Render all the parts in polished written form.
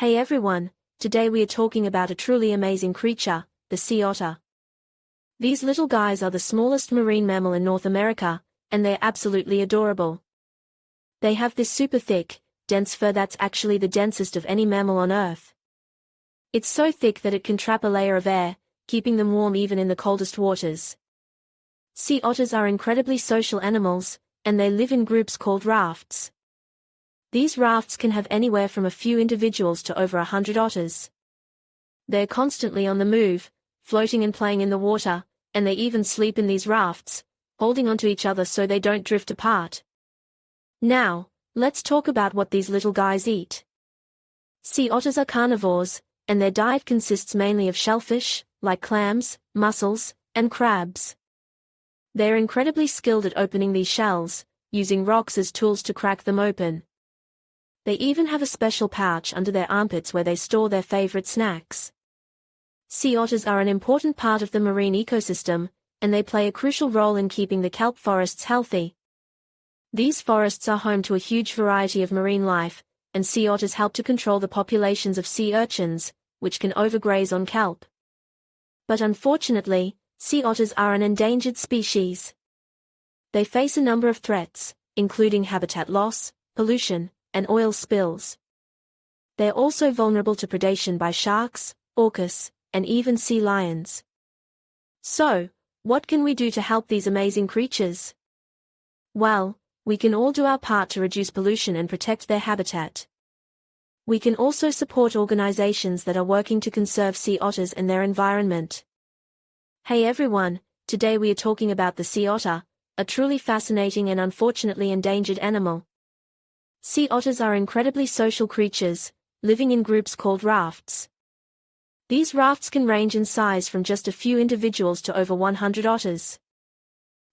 Hey everyone, today we are talking about a truly amazing creature, the sea otter. These little guys are the smallest marine mammal in North America, and they're absolutely adorable. They have this super thick, dense fur that's actually the densest of any mammal on Earth. It's so thick that it can trap a layer of air, keeping them warm even in the coldest waters. Sea otters are incredibly social animals, and they live in groups called rafts. These rafts can have anywhere from a few individuals to over 100 otters. They're constantly on the move, floating and playing in the water, and they even sleep in these rafts, holding onto each other so they don't drift apart. Now, let's talk about what these little guys eat. Sea otters are carnivores, and their diet consists mainly of shellfish, like clams, mussels, and crabs. They're incredibly skilled at opening these shells, using rocks as tools to crack them open. They even have a special pouch under their armpits where they store their favorite snacks. Sea otters are an important part of the marine ecosystem, and they play a crucial role in keeping the kelp forests healthy. These forests are home to a huge variety of marine life, and sea otters help to control the populations of sea urchins, which can overgraze on kelp. But unfortunately, sea otters are an endangered species. They face a number of threats, including habitat loss, pollution, and oil spills. They're also vulnerable to predation by sharks, orcas, and even sea lions. So, what can we do to help these amazing creatures? Well, we can all do our part to reduce pollution and protect their habitat. We can also support organizations that are working to conserve sea otters and their environment. Hey everyone, today we are talking about the sea otter, a truly fascinating and unfortunately endangered animal. Sea otters are incredibly social creatures, living in groups called rafts. These rafts can range in size from just a few individuals to over 100 otters.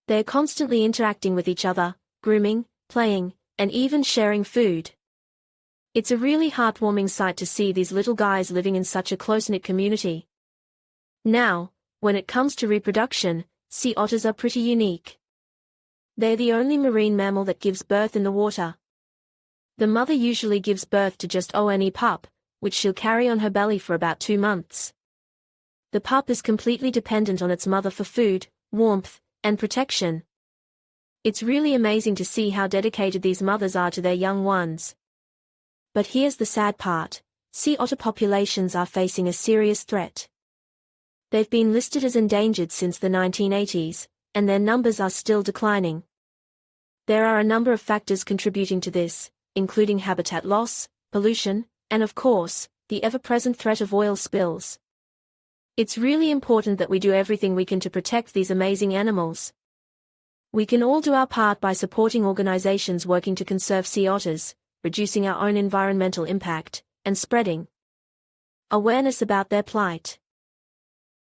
They're constantly interacting with each other, grooming, playing, and even sharing food. It's a really heartwarming sight to see these little guys living in such a close-knit community. Now, when it comes to reproduction, sea otters are pretty unique. They're the only marine mammal that gives birth in the water. The mother usually gives birth to just one pup, which she'll carry on her belly for about 2 months. The pup is completely dependent on its mother for food, warmth, and protection. It's really amazing to see how dedicated these mothers are to their young ones. But here's the sad part: sea otter populations are facing a serious threat. They've been listed as endangered since the 1980s, and their numbers are still declining. There are a number of factors contributing to this, including habitat loss, pollution, and of course, the ever-present threat of oil spills. It's really important that we do everything we can to protect these amazing animals. We can all do our part by supporting organizations working to conserve sea otters, reducing our own environmental impact, and spreading awareness about their plight.